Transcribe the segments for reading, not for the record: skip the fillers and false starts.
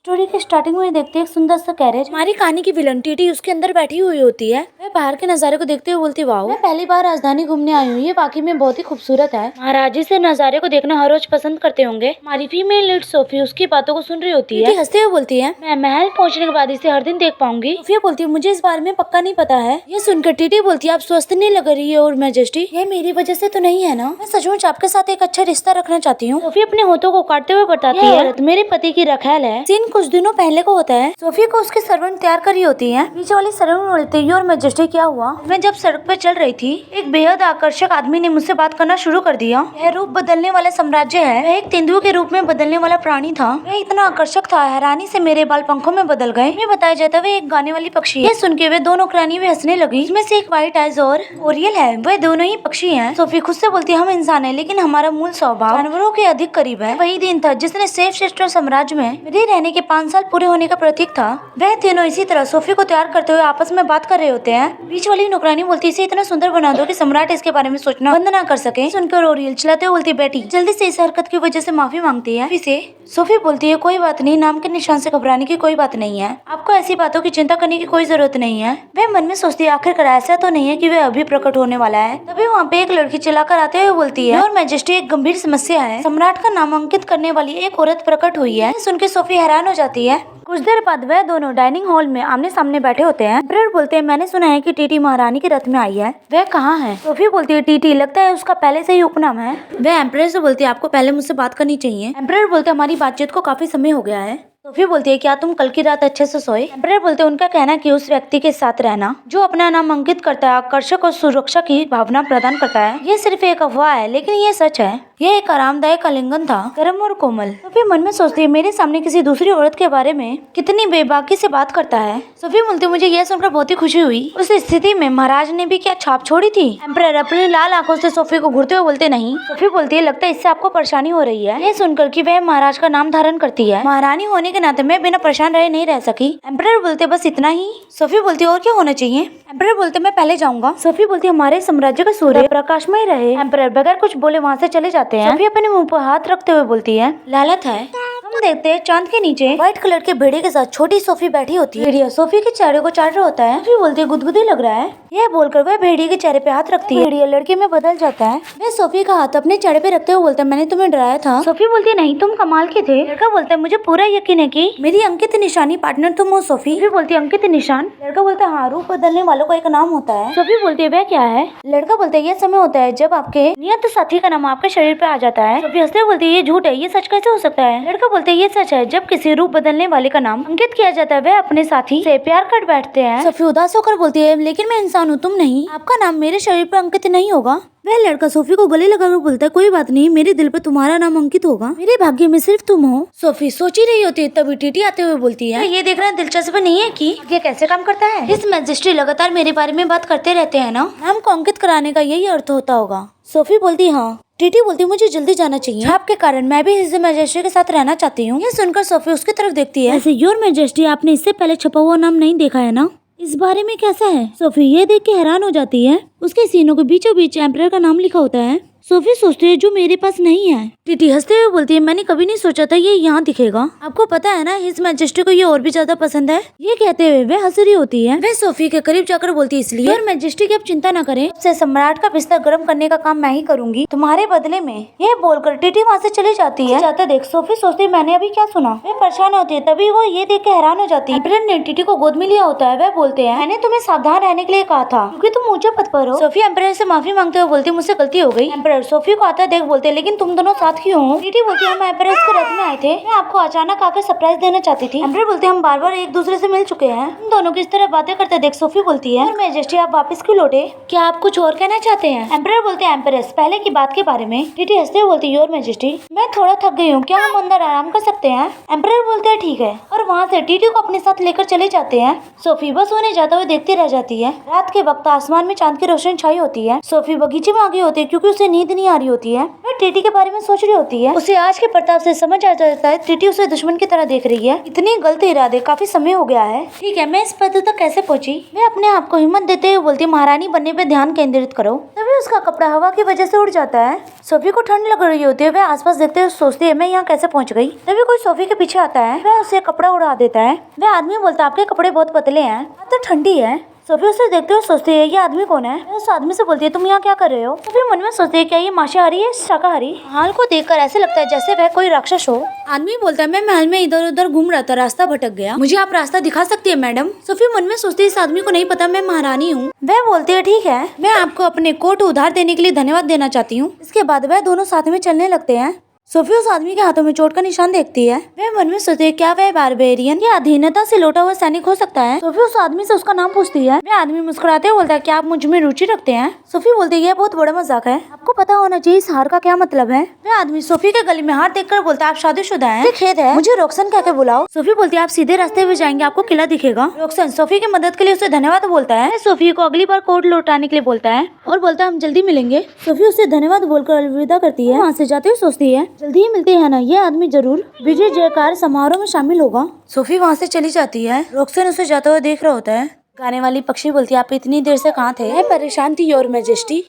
Story के starting में देखते हैं एक सुंदर सा कैरेज। हमारी कहानी की विलन टीटी उसके अंदर बैठी हुई होती है। वह बाहर के नजारे को देखते हुए बोलती, वाह, मैं पहली बार राजधानी घूमने आई हूँ, ये वाकई में बहुत ही खूबसूरत है। महाराजी से नजारे को देखना हर रोज पसंद करते होंगे। हमारी फीमेल लीड सोफी उसकी बातों को सुन रही होती है। हंसते हुए बोलती है, मैं महल पहुँचने के बाद इसे हर दिन देख पाऊंगी। सोफिया बोलती है, मुझे इस बारे में पक्का नहीं पता है। ये सुनकर टीटी बोलती है, आप स्वस्थ नहीं लग रही है और मैजेस्टी, ये मेरी वजह से तो नहीं है ना? मैं सचमुच आपके साथ एक अच्छा रिश्ता रखना चाहती हूँ। सोफी अपने होठों को काटते हुए बताती है, मेरे पति की रखैल है। सीन कुछ दिनों पहले को होता है। सोफी को उसके सर्वेंट तैयार करी होती है। पीछे वाली सर्वेंट बोलती है, और मैजेस्टी क्या हुआ? मैं जब सड़क पे चल रही थी, एक बेहद आकर्षक आदमी ने मुझसे बात करना शुरू कर दिया। यह रूप बदलने वाला साम्राज्य है। वह एक तेंदुए के रूप में बदलने वाला प्राणी था। वह इतना आकर्षक था, हैरानी से मेरे बाल पंखों में बदल गए। मैं बताया जाता है वह एक गाने वाली पक्षी है। सुन के वे दोनों नौकरानी भी हंसने लगी। इसमें से एक व्हाइट आइज और ओरियल है, वह दोनों ही पक्षी हैं। सोफी खुद से बोलती है, हम इंसान हैं, लेकिन हमारा मूल स्वभाव जानवरों के अधिक करीब है। वही दिन था जिसने सेफ सिस्टर साम्राज्य में मेरे रहने के 5 साल पूरे होने का प्रतीक था। वह तीनों इसी तरह सोफी को तैयार करते हुए आपस में बात कर रहे होते हैं। बीच वाली नौकरानी बोलती है, इसे इतना सुंदर बना दो कि सम्राट इसके बारे में सोचना बंद ना कर सके। सुनकर ओरियल चिल्लाते हुए बोलती, बेटी, जल्दी से इस हरकत की वजह से माफी मांगती है। इसे सोफी बोलती है, कोई बात नहीं, नाम के निशान से घबराने की कोई बात नहीं है। आपको ऐसी बातों की चिंता करने की कोई जरूरत नहीं है। वह मन में सोचती है, आखिरकार ऐसा तो नहीं है कि वह अभी प्रकट होने वाला है। तभी वहाँ पे एक लड़की चिल्लाकर आते हुए बोलती है, और मैजेस्टी, एक गंभीर समस्या है। सम्राट का नाम अंकित करने वाली एक औरत प्रकट हुई है। सुनकर सोफी हैरान हो जाती है। कुछ देर बाद वह दोनों डाइनिंग हॉल में आमने सामने बैठे होते हैं। एम्परर बोलते हैं, मैंने सुना है कि टीटी महारानी के रथ में आई है। वह कहाँ है? सोफी बोलती है, टीटी, लगता है उसका पहले से ही उपनाम है। वह एम्परर से बोलती है, आपको पहले मुझसे बात करनी चाहिए। एम्परर बोलते हैं, हमारी बातचीत को काफी समय हो गया है। सोफी बोलती है, क्या तुम कल की रात अच्छे से सोए? एम्परर बोलते हैं, उनका कहना है कि उस व्यक्ति के साथ रहना जो अपना नाम अंकित करता है आकर्षक और सुरक्षा की भावना प्रदान करता है। ये सिर्फ एक अफवाह है, लेकिन ये सच है। यह एक आरामदायक आलिंगन था, गर्म और कोमल। सोफी मन में सोचती है, मेरे सामने किसी दूसरी औरत के बारे में कितनी बेबाकी से बात करता है। सोफी बोलती है, मुझे यह सुनकर बहुत ही खुशी हुई। उस स्थिति में महाराज ने भी क्या छाप छोड़ी थी? एम्परर अपनी लाल आंखों से सोफी को घूरते हुए बोलते, नहीं। सोफी बोलती है, लगता है इससे आपको परेशानी हो रही है। यह सुनकर कि वह महाराज का नाम धारण करती है, महारानी होने के नाते मैं बिना परेशान रहे नहीं रह सकी। एम्परर बोलते, बस इतना ही? सोफी बोलती है, और क्या होना चाहिए? एम्परर बोलते, मैं पहले जाऊंगा। सोफी बोलती है, हमारे साम्राज्य का सूर्य प्रकाशमय रहे। एम्परर बगैर कुछ बोले वहाँ से चले जाते हैं। सोफी अपने मुंह पर हाथ रखते हुए बोलती है, लालत है। हम देखते हैं चांद के नीचे व्हाइट कलर के भेड़िए के साथ छोटी सोफी बैठी होती है। भेड़िया सोफी के चेहरे को चाट रहा होता है। सोफी बोलती है, गुदगुदी लग रहा है। यह बोलकर वह भेड़िए के चेहरे पे हाथ रखती है। भेड़िया लड़के में बदल जाता है। वह सोफी का हाथ अपने चेहरे पे रखते हुए बोलता है, मैंने तुम्हें डराया था। सोफी बोलती है, नहीं, तुम कमाल के थे। लड़का बोलता है, मुझे पूरा यकीन है कि मेरी अंकित निशानी पार्टनर तुम हो। सोफी बोलती है, अंकित निशान? लड़का बोलता है, हाँ, रूप बदलने वालों का एक नाम होता है। सोफी बोलती है, वह क्या है? लड़का बोलता है, यह समय होता है जब आपके नियत साथी का नाम आपके शरीर पे आ जाता है। सोफी हंसते बोलती है, ये झूठ है, ये सच कैसे हो सकता है? लड़का बोलते है, ये सच है, जब किसी रूप बदलने वाले का नाम अंकित किया जाता है, वह अपने साथी से प्यार कर बैठते हैं। सोफी उदास होकर बोलती है, लेकिन मैं इंसान हूँ, तुम नहीं। आपका नाम मेरे शरीर पर अंकित नहीं होगा। वह लड़का सोफी को गले लगाकर बोलता है, कोई बात नहीं, मेरे दिल पर तुम्हारा नाम अंकित होगा। मेरे भाग्य में सिर्फ तुम हो। सोफी सोच ही रही होती है, तभी टीटी आते हुए बोलती है, ये देखना दिलचस्प नहीं है कि ये कैसे काम करता है? इस मैजेस्टी लगातार मेरे बारे में बात करते रहते हैं ना, नाम को अंकित कराने का यही अर्थ होता होगा। सोफी बोलती, हाँ। टीटी बोलती, मुझे जल्दी जाना चाहिए, आपके कारण मैं भी हिज मैजेस्टी के साथ रहना चाहती हूँ। यह सुनकर सोफी उसकी तरफ देखती है। ऐसे योर मैजेस्टी, आपने इससे पहले छपा हुआ नाम नहीं देखा है ना? इस बारे में कैसा है? सोफी ये देख के हैरान हो जाती है। उसके सीनों के बीचों बीच एम्परर का नाम लिखा होता है। सोफी सोचती है, जो मेरे पास नहीं है। टीटी हंसते हुए बोलती है, मैंने कभी नहीं सोचा था ये यहाँ दिखेगा। आपको पता है ना, हिज मैजेस्टी को ये और भी ज्यादा पसंद है। ये कहते हुए वह हंस रही होती है। वह सोफी के करीब जाकर बोलती है, इसलिए और मैजेस्टी की अब चिंता न करें, से सम्राट का बिस्तर गर्म करने का काम मैं ही करूंगी तुम्हारे बदले में। यह बोलकर टीटी वहाँ से चली जाती है। जाते देख सोफी सोचती है, मैंने अभी क्या सुना? वह परेशान होती है। तभी वो ये देख के हैरान हो जाती है। एम्परर ने टीटी को गोद में लिया होता है। वह बोलते हैं, मैंने तुम्हें सावधान रहने के लिए कहा था, क्योंकि तुम ऊंचे पद पर हो। सोफी एम्परर से माफी मांगते हुए बोलती, मुझसे गलती हो गई। एम्परर सोफी को आता देख बोलते, लेकिन तुम दोनों साथ क्यों हो? टीटी बोलती है, हम एम्परर के रथ में आए थे, मैं आपको अचानक आकर सरप्राइज देना चाहती थी। एम्परर बोलते हैं, हम बार बार एक दूसरे से मिल चुके हैं, हम दोनों की इस तरह बातें करते देख सोफी बोलती है, मैजेस्टी, आप वापस क्यों लौटे? क्या आप कुछ और कहना चाहते हैं? एम्परर बोलते हैं, एम्परेस, पहले की बात के बारे में। टीटी हंसते हुए बोलती है, योर मैजेस्टी, मैं थोड़ा थक गई हूँ, क्या हम अंदर आराम कर सकते हैं? एम्परर बोलते हैं, ठीक है, और वहाँ से टीटी को अपने साथ लेकर चले जाते हैं। सोफी बस होने जाता हुए देखती रह जाती है। रात के वक्त आसमान में चांद की रोशनी छाई होती है। सोफी बगीचे में आ गई होती है, क्योंकि उसे नींद नहीं आ रही होती है। वह टीटी के बारे में सोच रही होती है। उसे आज के प्रताप से समझ आ जाता है टीटी उसे दुश्मन की तरह देख रही है। इतनी गलत इरादे, काफी समय हो गया है। ठीक है, मैं इस पद तक कैसे पहुंची? मैं अपने आप को हिम्मत देते हुए बोलती महारानी बनने पे ध्यान केंद्रित करो। तभी उसका कपड़ा हवा की वजह से उड़ जाता है। सोफी को ठंड लग रही होती है। वह आसपास देखते हुए सोचती है मैं यहाँ कैसे पहुँच गई। तभी कोई सोफी के पीछे आता है। वह उसे कपड़ा उड़ा देता है। वह आदमी बोलता है आपके कपड़े बहुत पतले हैं, तो ठंडी है। सोफी उसे देखते हुए सोचती है ये आदमी कौन है। वह उस आदमी से बोलती है तुम यहाँ क्या कर रहे हो। सोफी मन में सोचती है क्या ये मांसाहारी है शाकाहारी। हाल को देखकर ऐसे लगता है जैसे वह कोई राक्षस हो। आदमी बोलता है मैं महल में इधर उधर घूम रहा था, रास्ता भटक गया, मुझे आप रास्ता दिखा सकती है मैडम। सोफी मन में सोचती है इस आदमी को नहीं पता मैं महारानी हूँ। वह बोलती है ठीक है, मैं आपको अपने कोट उधार देने के लिए धन्यवाद देना चाहती हूँ। इसके बाद वह दोनों साथ में चलने लगते हैं। सोफी उस आदमी के हाथों में चोट का निशान देखती है। वह मन में सोचती है क्या वह बारबेरियन या अधीनता से लौटा हुआ सैनिक हो सकता है। सोफी उस आदमी से उसका नाम पूछती है। वह आदमी मुस्कुराते हुए बोलता है क्या आप मुझ में रुचि रखते हैं। सोफी बोलती है यह बहुत बड़ा मजाक है, आपको पता होना चाहिए इस हार का क्या मतलब है। वह आदमी सोफी के गले में हार देखकर बोलता है आप शादीशुदा हैं, खेद है, मुझे रोक्सन कह के बुलाओ। सोफी बोलती है आप सीधे रास्ते में जाएंगे, आपको किला दिखेगा। रोक्सन सोफी की मदद के लिए उसे धन्यवाद बोलता है। सोफी को अगली बार कोट लौटाने के लिए बोलता है और बोलता है हम जल्दी मिलेंगे। सोफी उसे धन्यवाद बोलकर अलविदा करती है। वहाँ से जाते हुए सोचती है जल्दी ही मिलते हैं ना, ये आदमी जरूर विजय जयकार समारोह में शामिल होगा। सोफी वहाँ से चली जाती है। रोक्सन उसे जाते हुए देख रहा होता है। गाने वाली पक्षी बोलती है आप इतनी देर से कहाँ थे? मैं परेशान थी योर मैजेस्टी।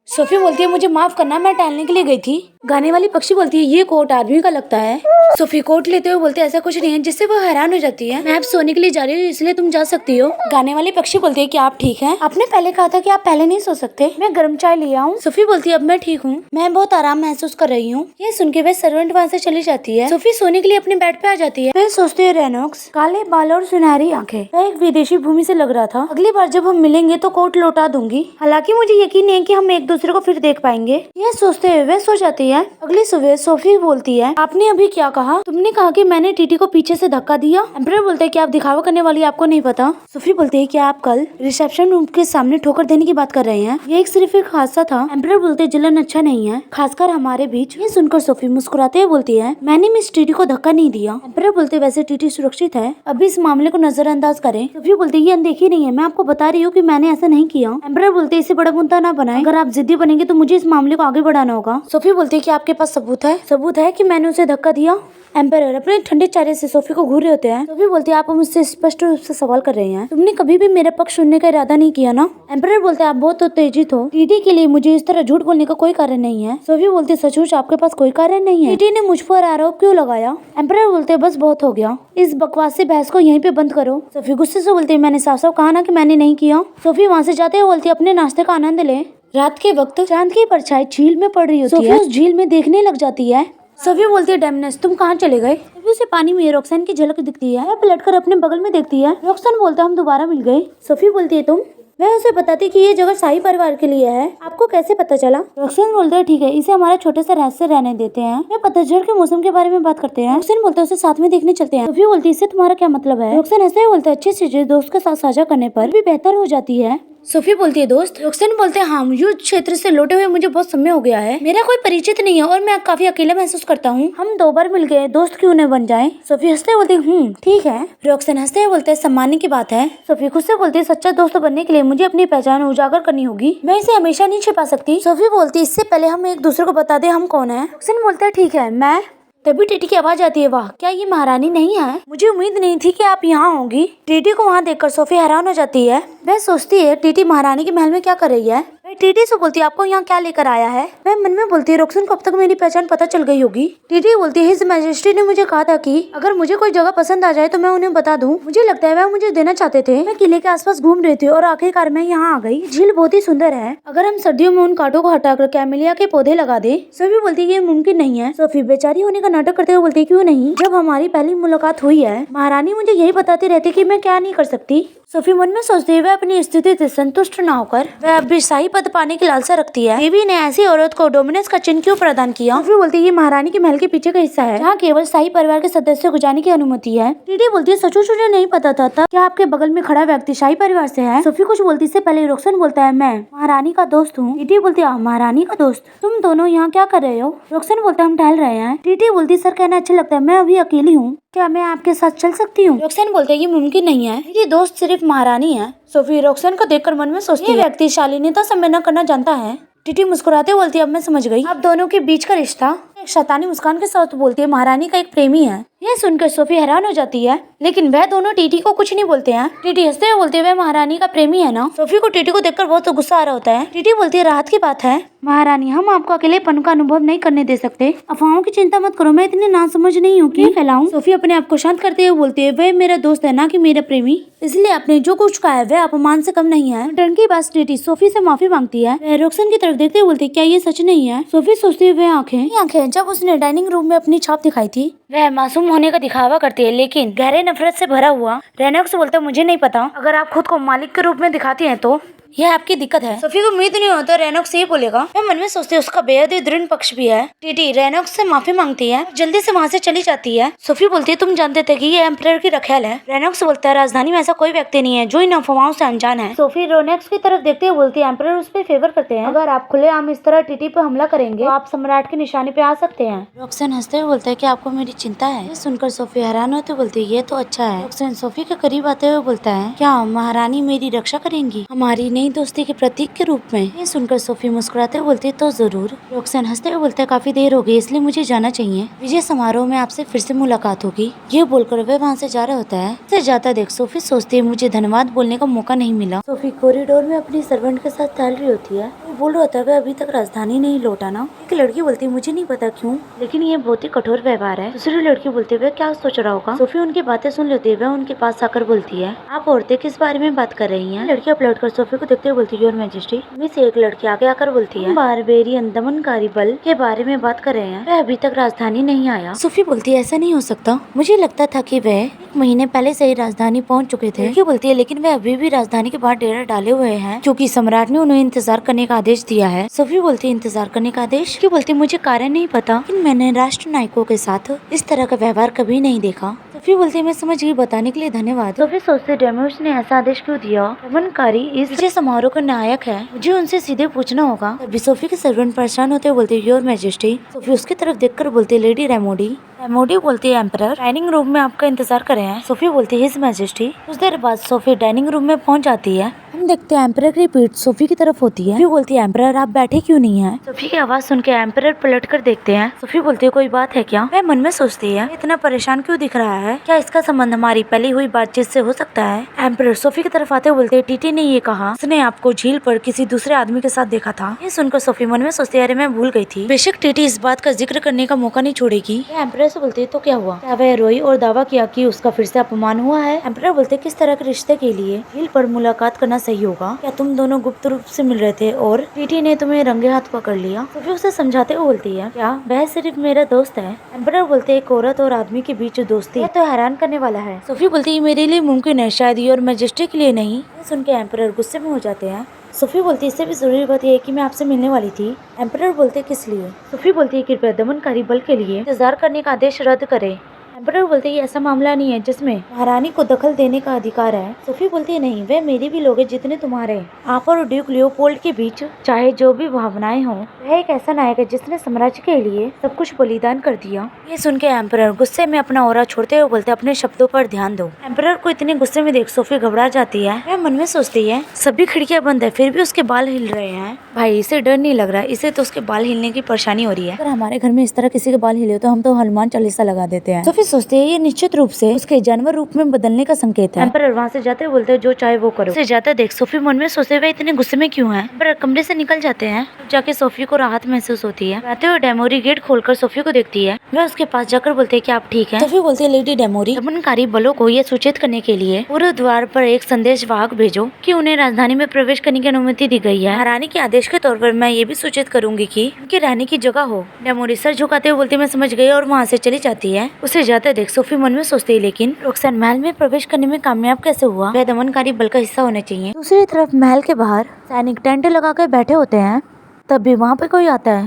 सोफी बोलती है मुझे माफ करना, मैं टहलने के लिए गई थी। गाने वाली पक्षी बोलती है ये कोट आदमी का लगता है। सोफी कोट लेते हुए बोलती है ऐसा कुछ नहीं है, जिससे वो हैरान हो जाती है। मैं अब सोने के लिए जा रही हूँ इसलिए तुम जा सकती हो। गाने वाली पक्षी बोलती है क्या आप ठीक हैं? आपने पहले कहा था कि आप पहले नहीं सो सकते, मैं गर्म चाय ले आऊँ। सोफी बोलती है अब मैं ठीक हूँ, मैं बहुत आराम महसूस कर रही हूँ। ये सुन के वह सर्वेंट वहाँ से चली जाती है। सोफी सोने के लिए अपने बेड पे आ जाती है। वह सोचती है रेनॉक्स, काले बाल और सुनहरी आंखें, वह एक विदेशी भूमि से लग रहा था। अगली बार जब हम मिलेंगे तो कोट लौटा दूंगी। हालांकि मुझे यकीन नहीं है कि हम एक दूसरे को फिर देख पाएंगे। यह सोचते हुए वह सो जाती है। अगली सुबह सोफी बोलती है आपने अभी क्या कहा? तुमने कहा कि मैंने टीटी को पीछे से धक्का दिया। एम्परर बोलते हैं कि आप दिखावा करने वाली, आपको नहीं पता। सोफी बोलती है क्या आप कल रिसेप्शन रूम के सामने ठोकर देने की बात कर रहे हैं? ये सिर्फ एक हादसा था। एम्परर बोलते हैं जलन अच्छा नहीं है, खासकर हमारे बीच। ये सुनकर सोफी मुस्कुराते हुए बोलती है मैंने मिस टीटी को धक्का नहीं दिया। एम्परर बोलते वैसे टीटी सुरक्षित है, अभी इस मामले को नजरअंदाज करें। सोफी बोलती है ये अनदेखी नहीं है, मैं आपको बता रही हूँ कि मैंने ऐसा नहीं किया। एम्परर बोलते इसे बड़ा मुद्दा ना बनाए, अगर आप जिद्दी बनेंगे तो मुझे इस मामले को आगे बढ़ाना होगा। सोफी बोलती है कि आपके पास सबूत है? सबूत है कि मैंने उसे धक्का दिया। एम्परर अपने ठंडे चेहरे से सोफी को घूर रहे होते हैं। सोफी बोलती है आप मुझसे स्पष्ट रूप से सवाल कर रहे हैं, तुमने कभी भी मेरा पक्ष सुनने का इरादा नहीं किया ना? एम्परर बोलते हैं आप बहुत उत्तेजित हो, टीटी के लिए मुझे इस तरह झूठ बोलने का कोई कारण नहीं है। सोफी बोलती है सचमुच आपके पास कोई कारण नहीं है? टीटी ने मुझ पर आरोप क्यों लगाया? एम्परर बोलते हैं बस बहुत हो गया, इस बकवासी बहस को यहीं पे बंद करो। सोफी गुस्से से बोलती है मैंने साफ साफ कहा ना कि मैंने नहीं किया। सोफी वहाँ से जाते हुए बोलती है अपने नाश्ते का आनंद ले। रात के वक्त चांद की परछाई झील में पड़ रही होती है। उस झील में देखने लग जाती है। सोफी बोलती है डेमनेस तुम कहाँ चले गए? तभी उसे पानी में रोक्सन की झलक दिखती है। वह पलटकर अपने बगल में देखती है। रोक्सन बोलता है हम दोबारा मिल गए। सोफी बोलती है तुम? वह उसे बताती कि ये जगह शाही परिवार के लिए है, आपको कैसे पता चला? रोक्सन बोलते हैं ठीक है, इसे हमारा छोटे से रहस्य रहने देते हैं। वे पतझड़ के मौसम के बारे में बात करते हैं। रोक्सन बोलते हैं उसे साथ में देखने चलते हैं। सोफी बोलती है इससे तुम्हारा क्या मतलब है? रोक्सन ऐसे बोलते हैं अच्छी चीजें दोस्त के साथ साझा करने पर भी बेहतर हो जाती है। सोफी बोलती है दोस्त? रोक्सन बोलते हैं हाँ, युद्ध क्षेत्र से लौटे हुए मुझे बहुत समय हो गया है, मेरा कोई परिचित नहीं है और मैं काफी अकेला महसूस करता हूँ। हम 2 बार मिल गए, दोस्त क्यों न बन जाएं? सोफी हंसते बोलती है ठीक है। रोक्सन हंसते हुए बोलते हैं सम्मानने की बात है। सोफी खुद से बोलती है सच्चा दोस्त बनने के लिए मुझे अपनी पहचान उजागर करनी होगी, मैं इसे हमेशा नहीं छिपा सकती। सोफी बोलती है इससे पहले हम एक दूसरे को बता दे हम कौन है। रोक्सन बोलता है ठीक है मैं। तभी टीटी की आवाज आती है वाह क्या ये महारानी नहीं है? मुझे उम्मीद नहीं थी कि आप यहाँ होंगी। टीटी को वहाँ देखकर सोफी हैरान हो जाती है। वह सोचती है टीटी महारानी के महल में क्या कर रही है। वह टीटी से बोलती है आपको यहाँ क्या लेकर आया है? वह मन में बोलती है रोक्सन को अब तक मेरी पहचान पता चल गई होगी। टीटी बोलती है हिज मैजेस्टी ने मुझे कहा था कि अगर मुझे कोई जगह पसंद आ जाए तो मैं उन्हें बता दूं। मुझे लगता है वह मुझे देना चाहते थे। मैं किले के आसपास घूम रही थी और आखिरकार मैं यहाँ आ गई। झील बहुत ही सुंदर है, अगर हम सर्दियों में उन कांटों को हटाकर कैमेलिया के पौधे लगा दे। सोफी बोलती है ये मुमकिन नहीं है। सोफी बेचारी होने का नाटक करते हुए बोलती है क्यों नहीं, जब हमारी पहली मुलाकात हुई है महारानी मुझे यही बताती रहती कि मैं क्या नहीं कर सकती। सोफी मन में सोचती है अपनी स्थिति से संतुष्ट न होकर वह अब भी शाही पद पाने की लालसा रखती है। देवी ने ऐसी औरत को डोमिनेंस का चिन्ह क्यों प्रदान किया? सोफी बोलती है ये महारानी के महल के पीछे का हिस्सा है जहाँ केवल शाही परिवार के सदस्यों को जाने की अनुमति है। टीटी बोलती है सचमुच मुझे नहीं पता था क्या आपके बगल में खड़ा व्यक्ति शाही परिवार से है? सोफी कुछ बोलती से पहले रोक्सन बोलता है मैं महारानी का दोस्त हूँ। टीटी बोलती है महारानी का दोस्त, तुम दोनों यहाँ क्या कर रहे हो? रोक्सन बोलता है हम टहल रहे हैं। टीटी बोलती सर कहना अच्छा लगता है, मैं अभी अकेली हूँ, क्या मैं आपके साथ चल सकती हूँ? रोक्सन बोलते हैं ये मुमकिन नहीं है, मेरी दोस्त सिर्फ महारानी है। सोफी रोक्सन को देखकर मन में सोचती है व्यक्ति शालीनता से न करना जानता है। टीटी मुस्कुराते बोलती है अब मैं समझ गई आप दोनों के बीच का रिश्ता एक शैतानी मुस्कान के साथ बोलती है महारानी का एक प्रेमी है। यह सुनकर सोफी हैरान हो जाती है लेकिन वह दोनों टीटी को कुछ नहीं बोलते हैं। टीटी हंसते हुए बोलती है वह महारानी का प्रेमी है ना। सोफी को टीटी को देखकर बहुत गुस्सा आ रहा होता है। टीटी बोलती है राहत की बात है महारानी हम आपको अकेलेपन का अनुभव नहीं करने दे सकते। अफवाहों की चिंता मत करो मैं इतनी नासमझ नहीं हूँ कि फैलाऊं। सोफी अपने आप को शांत करते हुए बोलती है वह मेरा दोस्त है ना कि मेरा प्रेमी इसलिए आपने जो कुछ कहा है वह अपमान से कम नहीं है। टर्न की बात टीटी सोफी से माफी मांगती है। वह रोक्सन की तरफ देखते हुए बोलती है क्या ये सच नहीं है। सोफी सोचती है वह आंखें जब उसने डाइनिंग रूम में अपनी छाप दिखाई थी वह मासूम होने का दिखावा करती है लेकिन गहरे नफरत से भरा हुआ। रेनॉक्स बोलता है मुझे नहीं पता अगर आप खुद को मालिक के रूप में दिखाती हैं तो यह आपकी दिक्कत है। सोफी को उम्मीद नहीं होता रेनॉक्स ये बोलेगा। वह मन में सोचती है उसका बेहद ही दृढ़ पक्ष भी है। टीटी रेनॉक्स से माफी मांगती है जल्दी से वहाँ से चली जाती है। सोफी बोलती है तुम जानते थे कि ये एम्परर की रखेल है। रेनॉक्स बोलता है राजधानी में ऐसा कोई व्यक्ति नहीं है जो इन अफवाहों से अनजान है। सोफी रेनॉक्स की तरफ देखते हुए बोलती है एम्परर उस पर फेवर करते हैं। अगर आप खुलेआम इस तरह टीटी पर हमला करेंगे तो आप सम्राट की निशानी पे आ सकते हैं। रॉक्सन हंसते हुए बोलता है कि आपको मेरी चिंता है। ये सुनकर सोफी हैरान होते बोलती है ये तो अच्छा है। रॉक्सन सोफी के करीब आते हुए बोलता है क्या महारानी मेरी रक्षा करेंगी हमारी नई दोस्ती के प्रतीक के रूप में। ये सुनकर सोफी मुस्कुराते हुए बोलती है तो जरूर। रॉक्सन हंसते हुए बोलता है काफी देर हो गई इसलिए मुझे जाना चाहिए। विजय समारोह में आपसे फिर से मुलाकात होगी। ये बोलकर वह वहाँ से जा रहा होता है। से जाता देख सोफी सोचती है मुझे धन्यवाद बोलने का मौका नहीं मिला। सोफी कॉरिडोर में अपनी सर्वेंट के साथ टहल रही होती है। वो बोल रहा होता है अभी तक राजधानी नहीं लौटा ना। एक लड़की बोलती है मुझे नहीं पता क्यों लेकिन ये बहुत ही कठोर व्यवहार है। दूसरी लड़की बोलती है वह क्या सोच रहा होगा। सोफी उनकी बातें सुन लेती है। वह उनके पास आकर बोलती है आप औरतें किस बारे में बात कर रही हैं। लड़की अपलट कर सोफी को देखते हुए बोलती है योर मैजेस्टी। उनमें से एक लड़की आगे आकर बोलती है बारबेरियन दमनकारी बल के बारे में बात कर रहे हैं। वह अभी तक राजधानी नहीं आया। सोफी बोलती है ऐसा नहीं हो सकता मुझे लगता था कि वह एक महीने पहले से ही राजधानी पहुंच चुके थे। लड़की बोलती है लेकिन वह अभी भी राजधानी के बाहर डेरा डाले हुए हैं क्योंकि सम्राट ने उन्हें इंतजार करने का आदेश दिया है। सोफी बोलती है इंतजार करने का आदेश। क्यों बोलती मुझे कारण नहीं पता लेकिन मैंने राष्ट्र नायकों के साथ इस तरह का व्यवहार कभी नहीं देखा। सोफी बोलती है मैं समझ गई बताने के लिए धन्यवाद। सोफी सोचती है डेमोस ने ऐसा आदेश क्यों दिया। दमनकारी इस विजय समारोह का नायक है मुझे उनसे सीधे पूछना होगा। तभी सोफी के सर्वेंट परेशान होते हुए बोलती है योर मैजेस्टी। सोफी उसकी तरफ देखकर बोलती है लेडी रेमोडी। रेमोडी बोलती है एम्परर डाइनिंग रूम में आपका इंतजार कर रहे हैं। सोफी बोलती है हिज मैजेस्टी। कुछ देर बाद सोफी डाइनिंग रूम में पहुंच जाती है। हम देखते हैं एम्परर की पीठ सोफी की तरफ होती है। सोफी बोलती है एम्परर आप बैठे क्यों नहीं हैं। सोफी की आवाज सुन के एम्परर पलट कर देखते हैं। सोफी बोलती है कोई बात है क्या। वह मन में सोचती है इतना परेशान क्यों दिख रहा है क्या इसका संबंध हमारी पहली हुई बातचीत से हो सकता है। एम्परर सोफी की तरफ आते बोलते हैं टीटी ने ये कहा उसने आपको झील पर किसी दूसरे आदमी के साथ देखा था। ये सुनकर सोफी मन में सोचती है अरे मैं भूल गई थी। बेशक टीटी इस बात का जिक्र करने का मौका नहीं छोड़ेगी। एम्परर से बोलती है तो क्या हुआ। क्या वह रोई और दावा किया कि उसका फिर से अपमान हुआ है। एम्परर बोलते किस तरह के रिश्ते के लिए झील पर मुलाकात करना सही होगा। क्या तुम दोनों गुप्त रूप से मिल रहे थे और टीटी ने तुम्हें रंगे हाथ पकड़ लिया। सोफी उसे समझाते हुए बोलती है क्या वह सिर्फ मेरा दोस्त है। एम्परर बोलते हैं एक औरत और आदमी के बीच दोस्ती यह तो हैरान करने वाला है। सोफी बोलती है मेरे लिए मुमकिन है शायद योर मैजेस्टी के लिए नहीं। सुन के एम्परर गुस्से में हो जाते हैं। सोफी बोलती है इससे भी जरूरी बात यह है कि मैं आपसे मिलने वाली थी। एम्परर बोलते किस लिए। सोफी बोलती है कृपया दमनकारी बल के लिए इंतजार करने का आदेश रद्द करे। एम्परर बोलते हैं ऐसा मामला नहीं है जिसमें महारानी को दखल देने का अधिकार है। सोफी बोलती है नहीं वह मेरे भी लोग हैं जितने तुम्हारे। आप और ड्यूक लियोपोल्ड के बीच चाहे जो भी भावनाएं हों वह एक ऐसा नायक है जिसने साम्राज्य के लिए सब कुछ बलिदान कर दिया। ये सुन के एम्परर गुस्से में अपना ऑरा छोड़ते हुए बोलते अपने शब्दों पर ध्यान दो। एम्परर को इतने गुस्से में देख सोफी घबरा जाती है। वह मन में सोचती है सभी खिड़कियां बंद है फिर भी उसके बाल हिल रहे हैं। भाई इसे डर नहीं लग रहा इसे तो उसके बाल हिलने की परेशानी हो रही है। अगर हमारे घर में इस तरह किसी के बाल हिले तो हम तो हनुमान चालीसा लगा देते हैं। सोफी सोचती है ये निश्चित रूप से उसके जानवर रूप में बदलने का संकेत है। एम्परर वहाँ से जाते बोलते हैं जो चाहे वो करो। उसे जाते देख सोफी मन में सोचते हुए इतने गुस्से में क्यों है। एम्परर कमरे से निकल जाते हैं। जाके सोफी को राहत महसूस होती है। आते हुए डेमोरी गेट खोलकर सोफी को देखती है। वह उसके पास जाकर बोलते हैं कि आप ठीक हैं। सोफी बोलती है लेडी डेमोरी दमनकारी बलों को यह सूचित करने के लिए पूरे द्वार पर एक संदेश वाहक भेजो कि उन्हें राजधानी में प्रवेश करने की अनुमति दी गई है। महारानी के आदेश के तौर पर मैं ये भी सूचित करूंगी कि उनकी रहने की जगह हो। डेमोरी सर झुकाते हुए बोलती मैं समझ गई और वहाँ से चली जाती है। उसे जाते देख सोफी मन में सोचती है लेकिन रॉक्सन महल में प्रवेश करने में कामयाब कैसे हुआ। वह दमनकारी बल का हिस्सा होना चाहिए। दूसरी तरफ महल के बाहर सैनिक टेंट लगा कर बैठे होते हैं। तब भी वहाँ पे कोई आता है।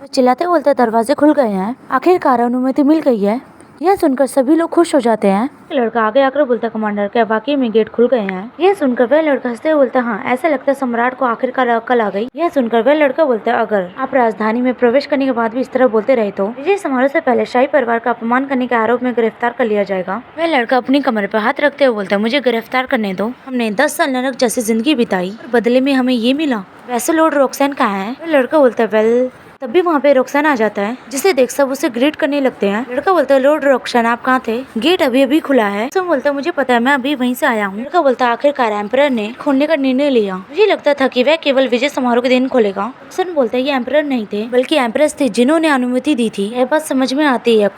वो चिल्लाते बोलते दरवाजे खुल गए हैं। आखिरकार अनुमति मिल गई है यह सुनकर सभी लोग खुश हो जाते हैं। लड़का आगे आकर बोलता, कमांडर क्या वाकई में गेट खुल गए हैं? यह सुनकर वह लड़का हंसते हुए बोलता, हाँ ऐसा लगता है सम्राट को आखिरकार अक्ल आ गई। यह सुनकर वह लड़का बोलता, अगर आप राजधानी में प्रवेश करने के बाद भी इस तरह बोलते रहे तो विजय समारोह से पहले शाही परिवार का अपमान करने के आरोप में गिरफ्तार कर लिया जाएगा। वह लड़का अपनी कमर पर हाथ रखते हुए बोलता, मुझे गिरफ्तार करने दो। हमने 10 साल नरक जैसी जिंदगी बिताई और बदले में हमें ये मिला। वैसे लॉर्ड रॉक्सैन कहाँ है? वह लड़का बोलता, वेल तभी वहाँ पे रॉक्सैन आ जाता है, जिसे देख सब उसे ग्रीट करने लगते हैं। लड़का बोलता है, लॉर्ड रॉक्सैन आप कहाँ थे? गेट अभी अभी खुला है। सब बोलता है, मुझे पता है, मैं अभी वहीं से आया हूँ। लड़का बोलता है, आखिरकार एम्परर ने खोलने का निर्णय लिया। मुझे लगता था कि वह केवल विजय समारोह के दिन खोलेगा। रॉक्सैन बोलता है, ये एम्परर नहीं थे बल्कि एम्प्रेस थे जिन्होंने अनुमति दी थी। यह बात समझ में आती है,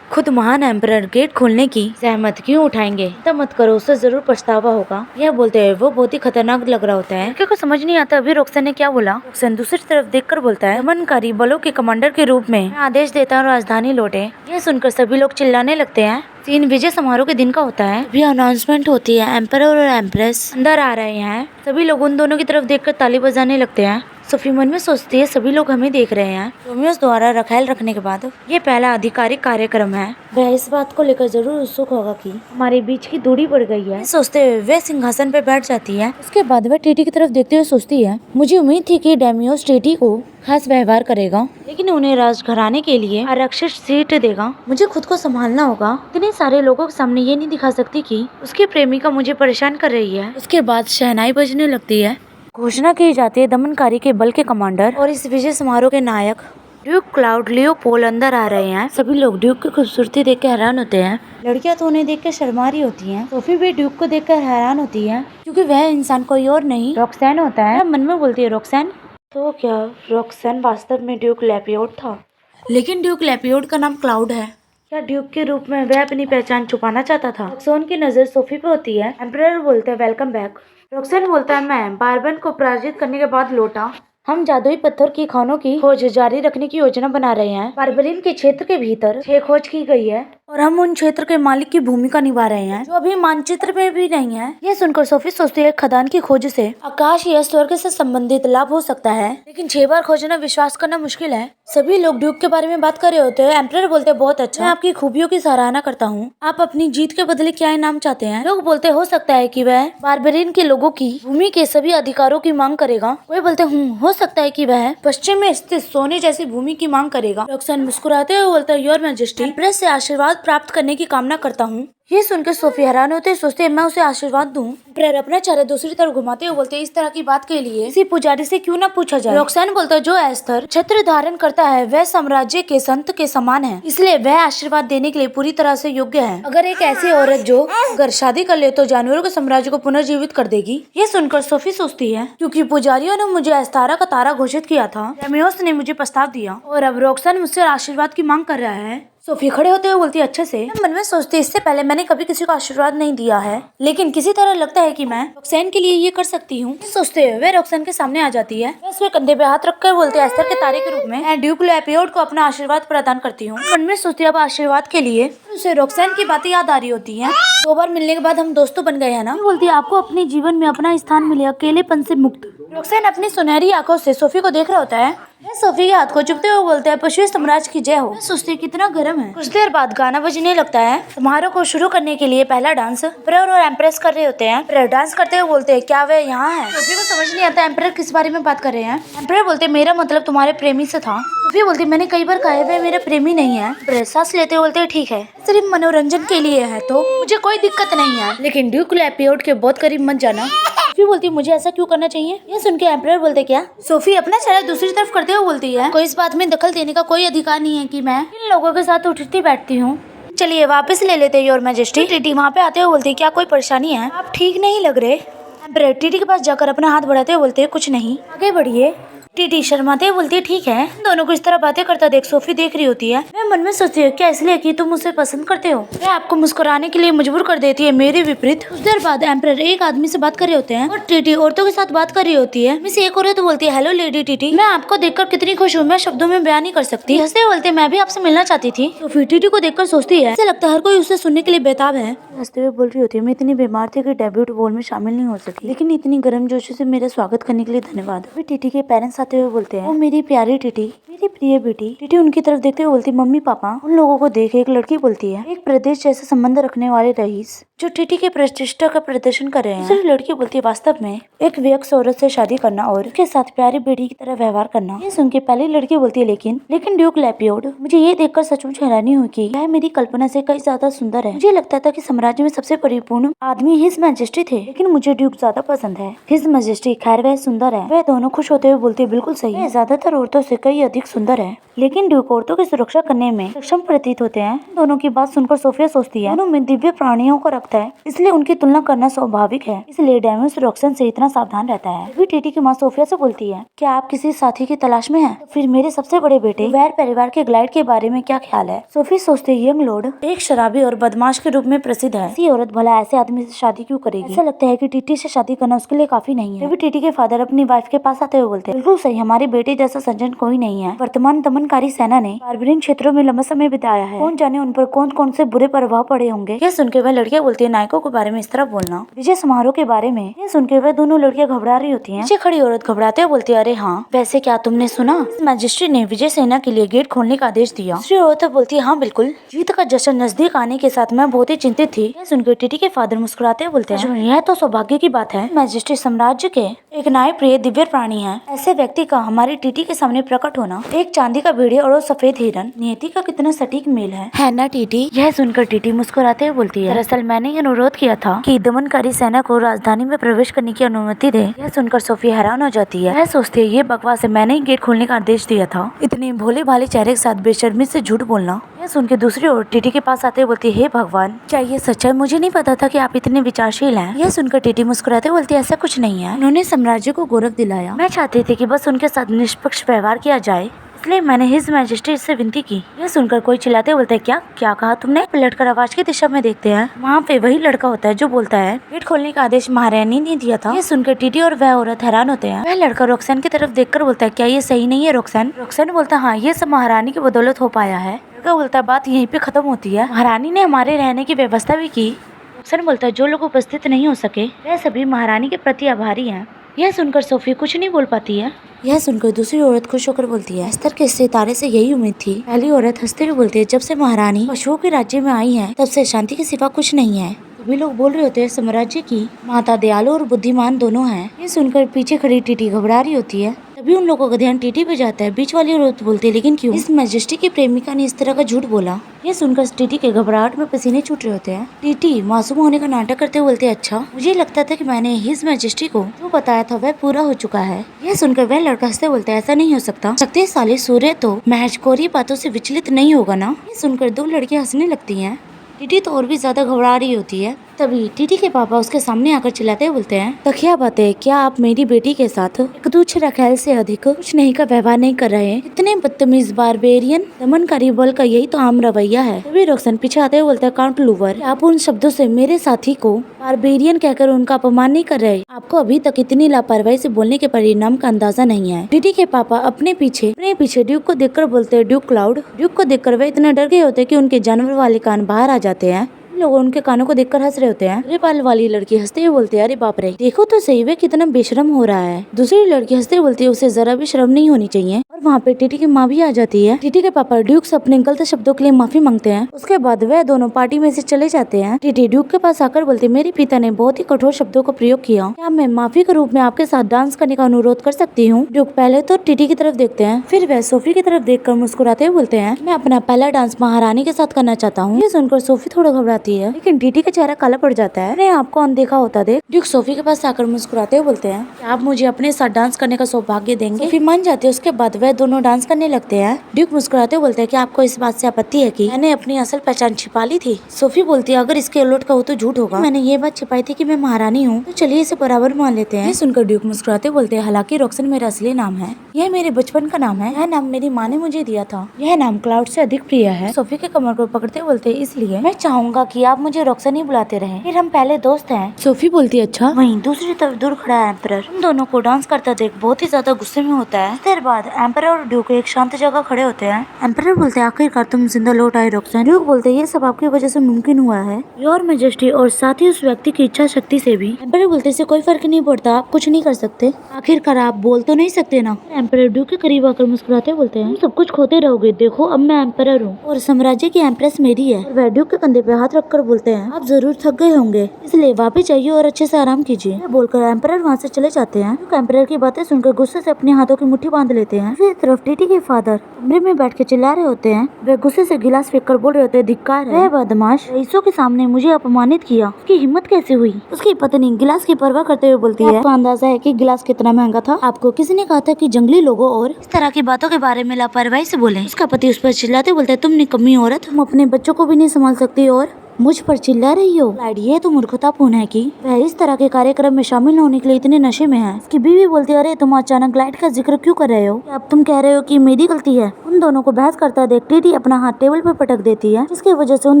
खुद महान एम्परर गेट खोलने की जहमत क्यों उठाएंगे? मत करो, उससे जरूर पछतावा होगा। यह बोलते है वो बहुत ही खतरनाक लग रहा होता है। लड़के को समझ नहीं आता अभी रॉक्सैन ने क्या बोला। रॉक्सैन दूसरी तरफ देखकर बोलता है, दमनकारी बलों के कमांडर के रूप में मैं आदेश देता हूँ राजधानी लौटे। यह सुनकर सभी लोग चिल्लाने लगते हैं। सीन विजय समारोह के दिन का होता है। अभी अनाउंसमेंट होती है, एम्परर और एम्प्रेस अंदर आ रहे हैं। सभी लोग उन दोनों की तरफ देखकर ताली बजाने लगते हैं। सोफी मन में सोचती है, सभी लोग हमें देख रहे हैं। रोमियोस द्वारा रखेल रखने के बाद ये पहला आधिकारिक कार्यक्रम है। वह इस बात को लेकर जरूर उत्सुक होगा कि हमारे बीच की दूरी बढ़ गई है। सोचते हुए वह सिंहासन पर बैठ जाती है। उसके बाद वह टीटी की तरफ देखते हुए सोचती है, मुझे उम्मीद थी कि डेमियोस टीटी को खास व्यवहार करेगा, लेकिन उन्हें राजघराने के लिए आरक्षित सीट देगा। मुझे खुद को संभालना होगा। इतने सारे लोगों के सामने ये नहीं दिखा सकती कि उसकी प्रेमिका मुझे परेशान कर रही है। उसके बाद शहनाई बजने लगती है। घोषणा की जाती है, दमनकारी के बल के कमांडर और इस विजय समारोह के नायक ड्यूक क्लाउड लियोपोल अंदर आ रहे हैं। सभी लोग ड्यूक की खूबसूरती देख कर हैरान होते हैं। लड़कियां तो उन्हें देख कर शर्मा रही होती हैं। सोफी भी ड्यूक को देख कर हैरान होती है, क्योंकि वह इंसान कोई और नहीं रॉक्सैन होता है। मन में बोलती है, रॉक्सैन? तो क्या रॉक्सैन वास्तव में ड्यूक लैपियोड था? लेकिन ड्यूक लैपियोड का नाम क्लाउड है। क्या ड्यूक के रूप में वह अपनी पहचान छुपाना चाहता था? रॉक्सैन की नजर सोफी पे होती है। एम्परर बोलते हैं, वेलकम बैक। रॉक्सैन बोलता है, मैं बारबन को पराजित करने के बाद लौटा। हम जादुई पत्थर की खानों की खोज जारी रखने की योजना बना रहे हैं। बारबरीन के क्षेत्र के भीतर 6 खोज की गई है और हम उन क्षेत्र के मालिक की भूमिका निभा रहे हैं, जो अभी मानचित्र में भी नहीं है। यह सुनकर सोफी सोचती है, खदान की खोज से आकाश या स्वर्ग से संबंधित लाभ हो सकता है, लेकिन 6 बार खोजना विश्वास करना मुश्किल है। सभी लोग ड्यूक के बारे में बात कर रहे होते हैं। एम्परर बोलते हैं, बहुत अच्छा, मैं आपकी खूबियों की सराहना करता हूँ। आप अपनी जीत के बदले क्या इनाम चाहते हैं? लोग बोलते हो सकता है कि वह बारबरीन के लोगों की भूमि के सभी अधिकारों की मांग करेगा। वे बोलते हो सकता है कि वह पश्चिम में स्थित सोने जैसी भूमि की मांग करेगा। रॉक्सैन मुस्कुराते हुए बोलता है, योर मैजेस्टी, एम्प्रेस से आशीर्वाद प्राप्त करने की कामना करता हूँ। ये सुनकर सोफी हैरान होते सोचते हैं, मैं उसे आशीर्वाद दूं। एम्परर अपना चेहरा दूसरी तरफ घुमाते हुए बोलते हैं, इस तरह की बात के लिए किसी पुजारी से क्यों ना पूछा जाए। रॉक्सैन बोलता है, जो एस्थर छत्र धारण करता है वह साम्राज्य के संत के समान है, इसलिए वह आशीर्वाद देने के लिए पूरी तरह से योग्य है। अगर एक ऐसी औरत जो अगर शादी कर ले तो जानवरों के साम्राज्य को पुनर्जीवित कर देगी। ये सुनकर सोफी सोचती है, क्योंकि पुजारियों ने मुझे एस्तारा का तारा घोषित किया था, डेमियोस ने मुझे प्रस्ताव दिया और अब रॉक्सैन मुझसे आशीर्वाद की मांग कर रहा है। सोफी खड़े होते हुए बोलती है, अच्छे से। मन में सोचती, इससे पहले मैंने कभी किसी को आशीर्वाद नहीं दिया है, लेकिन किसी तरह लगता है कि मैं रॉक्सैन के लिए ये कर सकती हूँ। सोचते हुए वे रॉक्सैन के सामने आ जाती है। उसके कंधे पे हाथ रखकर बोलते हैं, एस्थर के तारे के रूप में मैं ड्यूक लैपियोड को अपना आशीर्वाद प्रदान करती हूँ। मन में सोचती है, अब आशीर्वाद के लिए उसे रॉक्सैन की बातें याद आ रही होती है। 2 बार मिलने के बाद हम दोस्तों बन गए हैं ना। बोलती है, आपको अपने जीवन में अपना स्थान मिले, अकेलेपन से मुक्त। रॉक्सैन अपनी सुनहरी आंखों से सोफी को देख रहा होता है। वह सोफी के हाथ को चुपते हुए बोलते हैं, पशु साम्राज्य की जय हो। सोचते कितना गर्म है। कुछ देर बाद गाना बजने लगता है। समारोह को शुरू करने के लिए पहला डांस एम्परर और एम्प्रेस कर रहे होते हैं। एम्परर डांस करते हुए बोलते हैं, क्या वे यहाँ है? सोफी को समझ नहीं आता एम्परर किस बारे में बात कर रहे हैं। एम्परर बोलते, मेरा मतलब तुम्हारे प्रेमी से था। सोफी बोलती, मैंने कई बार कहा है वे मेरे प्रेमी नहीं है। एम्परर सांस लेते हुए बोलते, ठीक है, सिर्फ मनोरंजन के लिए है तो मुझे कोई दिक्कत नहीं है, लेकिन ड्यूक लैपियोड के बहुत करीब मत जाना। सोफी बोलती, मुझे ऐसा क्यों करना चाहिए? ये सुन के एम्परर बोलते, क्या? सोफी अपना चेहरा दूसरी तरफ करते हुए बोलती है, कोई इस बात में दखल देने का कोई अधिकार नहीं है कि मैं इन लोगों के साथ उठती बैठती हूँ। चलिए वापस ले लेते हैं योर मैजेस्टी। टीटी वहाँ पे आते हुए बोलती, क्या कोई परेशानी है? आप ठीक नहीं लग रहे। एम्परर टीटी के पास जाकर अपना हाथ बढ़ाते हुए बोलते, कुछ नहीं, आगे बढ़िए। टीटी शर्माते बोलती है, ठीक है। दोनों को इस तरह बातें करता देख सोफी देख रही होती है। मैं मन में सोचती हूँ, क्या इसलिए कि तुम उसे पसंद करते हो? वह आपको मुस्कुराने के लिए मजबूर कर देती है, मेरे विपरीत। कुछ देर बाद एम्परर एक आदमी से बात कर रहे होते हैं और टीटी औरतों के साथ बात कर रही होती है। मिस एक औरत बोलती है, हेलो लेडी टीटी, मैं आपको देखकर कितनी खुश हूँ, मैं शब्दों में बयान नहीं कर सकती। हंसते बोलते, मैं भी आपसे मिलना चाहती थी। सोफी टीटी को देखकर सोचती है, ऐसा लगता है हर कोई उसे सुनने के लिए बेताब है। हंसते हुए बोल रही होती है, मैं इतनी बीमार थी कि डेब्यूट बॉल में शामिल नहीं हो सकी, लेकिन इतनी गर्मजोशी से मेरा स्वागत करने के लिए धन्यवाद। टीटी के पेरेंट्स खाते हुए बोलते हैं, ओ मेरी प्यारी टीटी, मेरी प्रिय बेटी। टीटी उनकी तरफ देखते हुए बोलती, मम्मी पापा। उन लोगों को देख एक लड़की बोलती है, एक प्रदेश जैसे संबंध रखने वाले रईस जो टीटी के प्रतिष्ठा का प्रदर्शन कर रहे हैं। दूसरी लड़की बोलती है, वास्तव में एक वयस्क औरत से शादी करना और उसके साथ प्यारी बेटी की तरह व्यवहार करना। ये सुन के पहली लड़की बोलती है, लेकिन ड्यूक लैपियोड, मुझे ये देखकर सचमुच हैरानी हुई कि यह मेरी कल्पना से कई ज्यादा सुंदर है। मुझे लगता था कि साम्राज्य में सबसे परिपूर्ण आदमी हिज मैजेस्टी थे, लेकिन मुझे ड्यूक ज्यादा पसंद है। हिज मैजेस्टी, खैर वह सुंदर है। वह दोनों खुश होते हुए बोलते, बिल्कुल सही, वह ज्यादातर औरतों से कई अधिक सुंदर है, लेकिन ड्यूक औरतों की सुरक्षा करने में सक्षम प्रतीत होते हैं। दोनों की बात सुनकर सोफिया सोचती है, दोनों में दिव्य प्राणियों का रक्त है, इसलिए उनकी तुलना करना स्वाभाविक है। इसलिए डेमियस रॉक्सन से इतना सावधान रहता है। तभी टीटी की माँ सोफिया से बोलती है, क्या आप किसी साथी की तलाश में हैं? तो फिर मेरे सबसे बड़े बेटे वैर परिवार के ग्लाइड के बारे में क्या ख्याल है? सोफी सोचती है, यंग लॉर्ड एक शराबी और बदमाश के रूप में प्रसिद्ध है। ऐसी औरत भला ऐसे आदमी से शादी क्यों करेगी? ऐसा लगता है कि टीटी से शादी करना उसके लिए काफी नहीं है। तभी टीटी के फादर अपनी वाइफ के पास आते हुए बोलते हैं, बिल्कुल सही, हमारे बेटे जैसा सज्जन कोई नहीं है। वर्तमान दमनकारी सेना ने बारबेरियन क्षेत्रों में लंबा समय बिताया है, कौन जाने उन पर कौन कौन से बुरे प्रभाव पड़े होंगे। यह सुनकर वह लड़कियां बोलती है, नायकों के बारे में इस तरह बोलना, विजय समारोह के बारे में। यह सुनकर वह दोनों लड़कियां घबरा रही होती हैं। नीचे खड़ी औरत घबराते हुए बोलती है, अरे हाँ, वैसे क्या तुमने सुना? मैजिस्ट्रेट ने विजय सेना के लिए गेट खोलने का आदेश दिया। दूसरी औरत बोलती है, हाँ बिल्कुल, जीत का जश्न नजदीक आने के साथ मैं बहुत ही चिंतित थी। यह सुनकर टीटी के फादर मुस्कुराते हुए बोलते हैं, यह तो सौभाग्य की बात है, मैजिस्ट्रेट साम्राज्य के एक न्याय प्रिय दिव्य प्राणी है। ऐसे व्यक्ति का हमारी टीटी के सामने प्रकट होना, एक चांदी का भेड़िया और सफेद हिरन, नियति का कितना सटीक मेल है ना टीटी? यह सुनकर टीटी मुस्कुराते हुए बोलती है, दरअसल मैंने ये अनुरोध किया था कि दमनकारी सेना को राजधानी में प्रवेश करने की अनुमति दे। यह सुनकर सोफिया हैरान हो जाती है। वह सोचती है, ये बकवास है, मैंने ही गेट खोलने का आदेश दिया था। इतने भोले भाले चेहरे के साथ बेशर्मी से झूठ बोलना। यह सुनकर दूसरी ओर टीटी के पास आते बोलती है, हे भगवान, क्या ये सच है? मुझे नहीं पता था कि आप इतने विचारशील हैं। यह सुनकर टीटी मुस्कुराते बोलती है, ऐसा कुछ नहीं है, उन्होंने साम्राज्य को गौरव दिलाया। मैं चाहती थी कि बस उनके साथ निष्पक्ष व्यवहार किया जाए, इसलिए मैंने हिज मैजेस्टी से विनती की। यह सुनकर कोई चिल्लाते बोलता है, क्या कहा तुमने? पलटकर आवाज की दिशा में देखते हैं, वहाँ पे वही लड़का होता है जो बोलता है, गेट खोलने का आदेश महारानी ने दिया था। यह सुनकर टीटी और वह औरत हैरान होते हैं। वह लड़का रोक्सन की तरफ देखकर बोलता है, क्या ये सही नहीं है रोक्सन? रोक्सन बोलता है, हाँ, ये सब महारानी की बदौलत हो पाया है। लड़का बोलता है, बात यहीं पे खत्म होती है, महारानी ने हमारे रहने की व्यवस्था भी की। रोक्सन बोलता है, जो लोग उपस्थित नहीं हो सके वह सभी महारानी के प्रति आभारी हैं। यह सुनकर सोफी कुछ नहीं बोल पाती है। यह सुनकर दूसरी औरत खुश होकर बोलती है, अस्तर के सितारे से यही उम्मीद थी। पहली औरत हंसते हुए बोलती है, जब से महारानी पशुओं के राज्य में आई है, तब से शांति के सिवा कुछ नहीं है। सभी लोग बोल रहे होते हैं, साम्राज्य की माता दयालु और बुद्धिमान दोनों हैं। ये सुनकर पीछे खड़ी टीटी घबरा रही होती है। तभी उन लोगों का ध्यान टीटी पे जाता है। बीच वाली औरत बोलती है, लेकिन क्यों? इस मैजेस्टी की प्रेमिका ने इस तरह का झूठ बोला। ये सुनकर टीटी के घबराहट में पसीने छूट रहे होते हैं। टीटी मासूम होने का नाटक करते हुए बोलते हैं, अच्छा, मुझे लगता था कि मैंने हिज मैजेस्टी को जो बताया था वह पूरा हो चुका है। यह सुनकर वह लड़का हंसते बोलता है, ऐसा नहीं हो सकता, शक्तिशाली सूर्य तो महज कोरी बातों से विचलित नहीं होगा ना? ये सुनकर दो लड़कियां हंसने लगती हैं। टीटी तो और भी ज्यादा घबरा रही होती है। तभी टीटी के पापा उसके सामने आकर चिल्लाते बोलते हैं, तो क्या बात है, क्या आप मेरी बेटी के साथ एक दूसरे ख्याल से अधिक कुछ नहीं का व्यवहार नहीं कर रहे हैं? इतने बदतमीज बारबेरियन दमनकारी बल का यही तो आम रवैया है। तभी रोक्सन पीछे आते हुए बोलता है, काउंट लूवर, आप उन शब्दों से मेरे साथी को बारबेरियन कहकर उनका अपमान नहीं कर रहे। आपको अभी तक इतनी लापरवाही से बोलने के परिणाम का अंदाजा नहीं है। टीटी के पापा अपने पीछे ड्यूक को देखकर बोलते हैं, ड्यूक क्लाउड। ड्यूक को देखकर वे इतना डर गए होते हैं कि उनके जानवर वाले कान बाहर आ जाते हैं। लोग उनके कानों को देखकर हंस रहे होते हैं। नेपाल वाली लड़की हंसते हुए बोलती है, अरे बाप रे, देखो तो सही वे कितना बेशरम हो रहा है। दूसरी लड़की हंसते हुए बोलती है, उसे जरा भी शर्म नहीं होनी चाहिए। और वहाँ पे टीटी की माँ भी आ जाती है। टीटी के पापा ड्यूक से अपने गलत शब्दों के लिए माफी मांगते हैं। उसके बाद वह दोनों पार्टी में से चले जाते हैं। टीटी ड्यूक के पास आकर बोलती है, मेरे पिता ने बहुत ही कठोर शब्दों का प्रयोग किया, क्या मैं माफी के रूप में आपके साथ डांस करने का अनुरोध कर सकती हूँ? ड्यूक पहले तो टीटी की तरफ देखते हैं, फिर वह सोफी की तरफ देखकर मुस्कुराते हुए बोलते हैं, मैं अपना पहला डांस महारानी के साथ करना चाहता हूँ। ये सुनकर सोफी थोड़ा घबराती है, लेकिन टीटी का चेहरा काला पड़ जाता है। अपने आपको अनदेखा होता देख ड्यूक सोफी के पास आकर मुस्कुराते हुए बोलते हैं, आप मुझे अपने साथ डांस करने का सौभाग्य देंगे? सोफी मान जाती है। उसके बाद वह दोनों डांस करने लगते हैं। ड्यूक मुस्कुराते हुए बोलते हैं, कि आपको इस बात से आपत्ति है कि मैंने अपनी असल पहचान छिपा ली थी? सोफी बोलती है, अगर इसके उलट का हो तो झूठ होगा। मैंने ये बात छिपाई थी कि मैं महारानी हूँ, तो चलिए इसे बराबर मान लेते हैं। ये सुनकर ड्यूक मुस्कुराते बोलते हैं, हालांकि रोक्सन मेरा असली नाम है, यह मेरे बचपन का नाम है, यह नाम मेरी माँ ने मुझे दिया था, यह नाम क्लाउड से अधिक प्रिय है। सोफी के कमर को पकड़ते बोलते हैं, इसलिए मैं चाहूंगा कि आप मुझे रोक्सन ही बुलाते रहे, फिर हम पहले दोस्त हैं। सोफी बोलती है अच्छा। वहीं दूसरी तरफ दूर खड़ा है एम्परर। उन दोनों को डांस करता देख बहुत ही ज्यादा गुस्से में होता है। देर बाद एम्परर और ड्यूक एक शांत जगह खड़े होते हैं। एम्परर बोलते हैं आखिरकार तुम जिंदा लौट आए रोक्सन। ड्यूक बोलते हैं ये सब आपकी वजह से मुमकिन हुआ है, योर मैजेस्टी, और साथ ही उस व्यक्ति की इच्छा शक्ति से भी। एम्परर बोलते इससे कोई फर्क नहीं पड़ता, आप कुछ नहीं कर सकते, आखिरकार आप बोल तो नहीं सकते ना। एम्परर ड्यूक के करीब आकर मुस्कुराते बोलते हैं सब कुछ खोते रहोगे, देखो अब मैं एम्परर हूँ और साम्राज्य की एम्प्रेस मेरी है। और वह ड्यूक के कंधे पे हाथ रखकर बोलते हैं आप जरूर थक गए होंगे, इसलिए वापस जाइए और अच्छे से आराम कीजिए। बोलकर एम्परर वहाँ से चले जाते हैं। एम्परर की बातें सुनकर गुस्से से अपने हाथों की मुट्ठी बांध लेते हैं। फिर तरफ टीटी के फादर कमरे में बैठ के चिल्ला रहे होते हैं। वे गुस्से से गिलास फेंक कर बोल रहे होते हैं धिक्कार है, बदमाश, रईसों के सामने मुझे अपमानित किया, उसकी हिम्मत कैसे हुई। उसकी पत्नी गिलास की परवाह करते हुए बोलती है आपको अंदाजा है कि गिलास कितना महंगा था? आपको किसी ने कहा था कि जंगली लोगों और इस तरह की बातों के बारे में लापरवाही से बोले। उसका पति उस पर चिल्लाते बोलते है तुम निकम्मी औरत, तुम अपने बच्चों को भी नहीं संभाल सकती और मुझ पर चिल्ला रही हो। लाइड ये तो मूर्खतापूर्ण है कि वह इस तरह के कार्यक्रम में शामिल होने के लिए इतने नशे में है। उसकी बीवी बोलती है अरे तुम अचानक ग्लाइड का जिक्र क्यों कर रहे हो? अब तुम कह रहे हो कि मेरी गलती है? उन दोनों को बहस करता देख टीटी अपना हाथ टेबल पर पटक देती है, जिसकी वजह से उन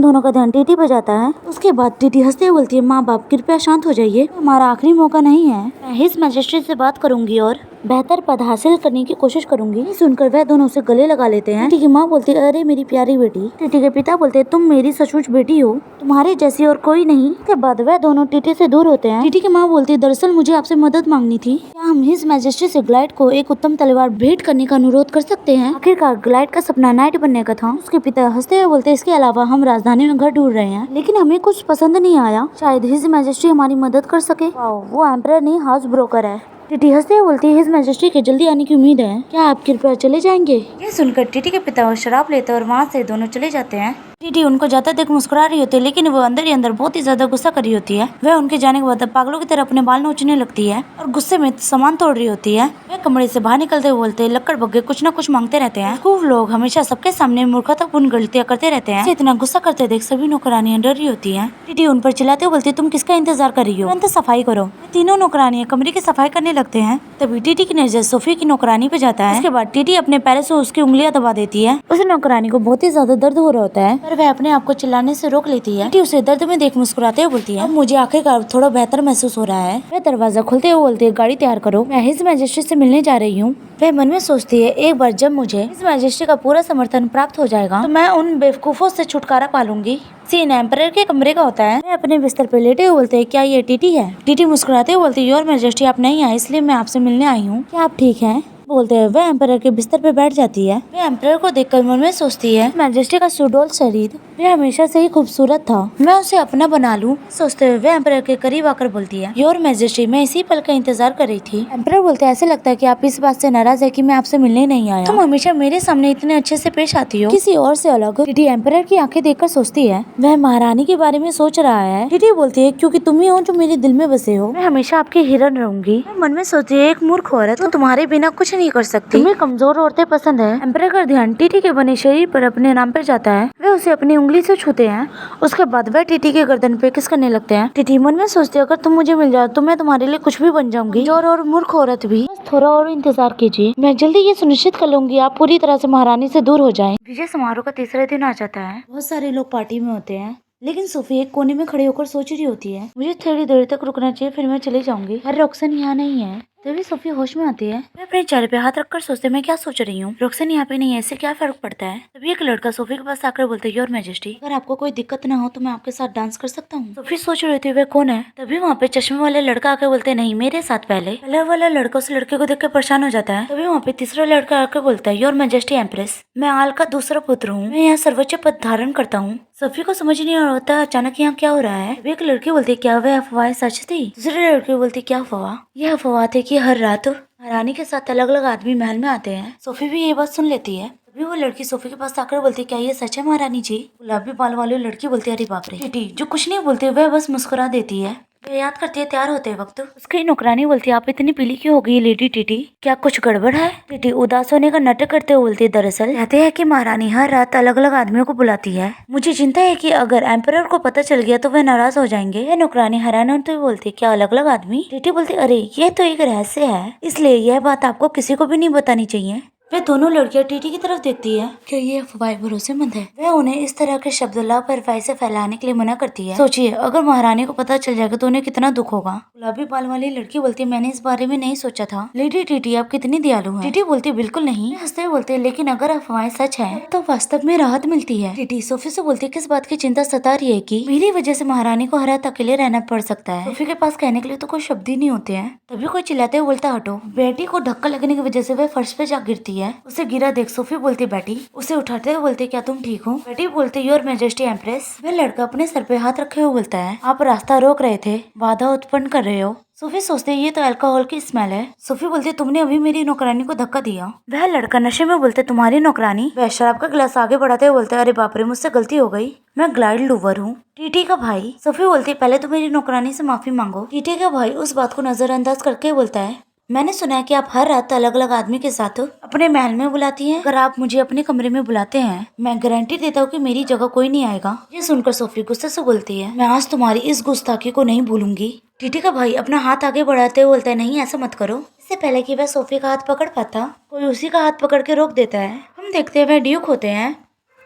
दोनों का ध्यान टीटी पर जाता है। उसके बाद टीटी हंसते हुए बोलती है माँ बाप कृपया शांत हो जाइए, हमारा आखिरी मौका नहीं है, मैं हिज मैजेस्टी से बात करूंगी और बेहतर पद हासिल करने की कोशिश करूंगी। सुनकर वह दोनों उसे गले लगा लेते हैं। टीटी की माँ बोलती है अरे मेरी प्यारी बेटी। टीटी के पिता बोलते हैं तुम मेरी सचमुच बेटी हो, तुम्हारे जैसी और कोई नहीं। के बाद वह दोनों टीटी से दूर होते हैं। टीटी की माँ बोलती है दरअसल मुझे आपसे मदद मांगनी थी, क्या हम हिज मैजेस्टी से ग्लाइड को एक उत्तम तलवार भेंट करने का अनुरोध कर सकते हैं? आखिरकार ग्लाइड का सपना नाइट बनने का था। उसके पिता हंसते हुए बोलते इसके अलावा हम राजधानी में घर ढूंढ रहे हैं, लेकिन हमें कुछ पसंद नहीं आया, शायद हिज मैजेस्टी हमारी मदद कर सके। वो एम्परर नहीं हाउस ब्रोकर है। टीटी हंसते हुए बोलती है हिज मैजेस्टी के जल्दी आने की उम्मीद है, क्या आप कृपया चले जाएंगे? ये सुनकर टीटी के पिता वो शराब लेते और वहाँ से दोनों चले जाते हैं। टीटी उनको जाते देख मुस्कुरा रही होती है, लेकिन वो अंदर ही अंदर बहुत ही ज्यादा गुस्सा कर रही होती है। वह उनके जाने के बाद पागलों की तरह अपने बाल नोचने लगती है और गुस्से में सामान तोड़ रही होती है। वह कमरे से बाहर निकलते हुए बोलते हैं लक्कड़ बग्गे कुछ न कुछ मांगते रहते हैं, खूब लोग हमेशा सबके सामने मूर्खतापूर्ण गलतियां करते रहते हैं। इतना गुस्सा करते देख सभी नौकरानियां डर रही होती है। टीटी उन पर चिल्लाते हुए बोलती है तुम किसका इंतजार कर रही हो, तुरंत सफाई करो। तीनों नौकरानियां कमरे की सफाई करने लगते हैं। तभी टीटी की नजर सोफी की नौकरानी पे जाता है। उसके बाद टीटी अपने पैरों से उसकी उंगलियां दबा देती है। उस नौकरानी को बहुत ही ज्यादा दर्द हो रहा होता है, पर वह अपने आप को चिल्लाने से रोक लेती है। टीटी उसे दर्द में देख मुस्कुराते हुए बोलती है अब मुझे आखिरकार थोड़ा बेहतर महसूस हो रहा है। वह दरवाजा खोलते हुए बोलती है गाड़ी तैयार करो, मैं हिज मैजेस्टी से मिलने जा रही हूँ। वह मन में सोचती है एक बार जब मुझे हिज मैजेस्टी का पूरा समर्थन प्राप्त हो जाएगा तो मैं उन बेवकूफों से छुटकारा पालूंगी। सीन एम्परर के कमरे का होता है। वह अपने बिस्तर पर लेटे हुए बोलते हैं क्या ये टीटी है? टीटी मुस्कुराते हुए बोलती है योर मैजेस्टी आप नहीं आए इसलिए मैं आपसे मिलने आई हूँ, क्या आप ठीक हैं? बोलते हैं वह एम्परर के बिस्तर पे बैठ जाती है। वह एम्परर को देखकर मन में सोचती है मैजेस्टी का सुडोल शरीर वह हमेशा से ही खूबसूरत था, मैं उसे अपना बना लूं। सोचते हुए वह एम्परर के करीब आकर बोलती है योर मैजेस्टी मैं इसी पल का इंतजार कर रही थी। एम्परर बोलते हैं ऐसे लगता है कि आप इस बात से नाराज है कि मैं आपसे मिलने नहीं आया, तुम हमेशा मेरे सामने इतने अच्छे से पेश आती हो किसी और से अलग। टीटी एम्परर की आंखें देखकर सोचती है वह महारानी के बारे में सोच रहा है। टीटी बोलती है क्योंकि तुम ही हो जो मेरे दिल में बसे हो, मैं हमेशा आपके हिरन रहूंगी। मन में सोचती है एक मूर्ख औरत तो तुम्हारे बिना कुछ नहीं कर सकती, तुम्हें कमजोर औरतें पसंद है। एम्परर का ध्यान टीटी के बने शरीर पर अपने नाम पर जाता है। वे उसे अपनी उंगली से छूते हैं। उसके बाद वह टीटी के गर्दन पे किस करने लगते हैं। टीटी मन में सोचती है अगर तुम मुझे मिल जाओ तो मैं तुम्हारे लिए कुछ भी बन जाऊंगी, कमजोर और मूर्ख औरत भी। बस थोड़ा और इंतजार कीजिए, मैं जल्दी ये सुनिश्चित कर लूंगी आप पूरी तरह से महारानी से दूर हो जाएं। विजय समारोह का तीसरा दिन आ जाता है। बहुत सारे लोग पार्टी में होते हैं, लेकिन सोफी एक कोने में खड़ी होकर सोच रही होती है मुझे थोड़ी देर तक रुकना चाहिए फिर मैं चली जाऊंगी, पर रोक्सन यहाँ नहीं है। तभी सोफी होश में आती है। मैं अपने चेहरे पे हाथ रखकर सोचते मैं क्या सोच रही हूँ, रोक्सन यहाँ पे नहीं है इससे क्या फर्क पड़ता है। तभी एक लड़का सोफी के पास आकर बोलते योर मैजेस्टी अगर आपको कोई दिक्कत ना हो तो मैं आपके साथ डांस कर सकता हूँ। सोफी सोच रही थी वह कौन है। तभी वहाँ पे चश्मे वाले लड़का आकर बोलते नहीं मेरे साथ। पहले वाला लड़का उस लड़के को देख कर परेशान हो जाता है। तभी वहाँ पे तीसरा लड़का आकर बोलता है योर मैजेस्टी एम्प्रेस मैं आल का दूसरा पुत्र हूँ, मैं यहाँ सर्वोच्च पद धारण करता हूँ। सोफी को समझ नहीं आ रहा अचानक यहाँ क्या हो रहा है। एक लड़की बोलती क्या वह अफवाह सच थी? दूसरे लड़के बोलती क्या अफवाह? यह अफवाह थे कि हर रात रानी के साथ अलग अलग आदमी महल में आते हैं। सोफी भी ये बात सुन लेती है। तभी वो लड़की सोफी के पास आकर बोलती क्या ये सच है महारानी जी? गुलाबी बाल वाली लड़की बोलती है अरे बाप रे। टीटी जो कुछ नहीं बोलती वह बस मुस्कुरा देती है। वह याद करती है तैयार होते वक्त उसकी नौकरानी बोलती है आप इतनी पीली क्यों हो गई लेडी टीटी, क्या कुछ गड़बड़ है? टीटी उदास होने का नाटक करते हुए बोलती है दरअसल कहते हैं कि महारानी हर रात अलग अलग आदमियों को बुलाती है, मुझे चिंता है कि अगर एम्परर को पता चल गया तो वह नाराज हो जाएंगे। यह नौकरानी हैरान होते हुए बोलती है क्या अलग अलग आदमी? टीटी बोलती अरे यह तो एक रहस्य है, इसलिए यह बात आपको किसी को भी नहीं बतानी चाहिए। वे दोनों लड़कियां टीटी की तरफ देखती है। क्या ये अफवाह भरोसेमंद है? वह उन्हें इस तरह के शब्द लापरवाही से फैलाने के लिए मना करती है। सोचिए अगर महारानी को पता चल जाएगा तो उन्हें कितना दुख होगा। गुलाबी बाल वाली लड़की बोलती है, मैंने इस बारे में नहीं सोचा था। लेडी टीटी आप कितनी दयालु हैं। टीटी बोलती है, बिल्कुल नहीं। हंसते हुए बोलते हैं, लेकिन अगर अफवाहें सच है तो वास्तव में राहत मिलती है। टीटी सोफी से बोलती है, किस बात की चिंता सता रही है कि मेरी वजह से महारानी को हर रात अकेले रहना पड़ सकता है। सोफी के पास कहने के लिए तो कोई शब्द ही नहीं होते हैं। तभी कोई चिल्लाते हुए बोलता, हटो। बेटी को धक्का लगने की वजह से वह फर्श पे जा गिरती है। उसे गिरा देख सोफी बोलती, बेटी। उसे उठाते हुए बोलते, क्या तुम ठीक हो? बेटी बोलती, योर मैजेस्टी एम्प्रेस। वह लड़का अपने सर पे हाथ रखे हुए बोलता है, आप रास्ता रोक रहे थे, बाधा उत्पन्न कर रहे हो। सोफी सोचते ये तो अल्कोहल की स्मेल है। सोफी बोलती, तुमने अभी मेरी नौकरानी को धक्का दिया। वह लड़का नशे में बोलते, तुम्हारी नौकरानी? वह शराब का गिलास आगे बढ़ाते हुए बोलते, अरे बाप रे, मुझसे गलती हो गई, मैं ग्लाइड लूवर हूँ। टीटी का भाई। सोफी बोलती, पहले तो मेरी नौकरानी से माफी मांगो। टीटी का भाई उस बात को नजरअंदाज करके बोलता है, मैंने सुना है कि आप हर रात अलग अलग आदमी के साथ अपने महल में बुलाती हैं। अगर आप मुझे अपने कमरे में बुलाते हैं, मैं गारंटी देता हूँ कि मेरी जगह कोई नहीं आएगा। ये सुनकर सोफी गुस्से से बोलती है, मैं आज तुम्हारी इस गुस्ताखी को नहीं भूलूंगी। टीटी का भाई अपना हाथ आगे बढ़ाते हुए बोलता है, नहीं ऐसा मत करो। इससे पहले कि वह सोफी का हाथ पकड़ पाता, कोई उसी का हाथ पकड़ के रोक देता है। हम देखते हैं वह ड्यूक होते हैं।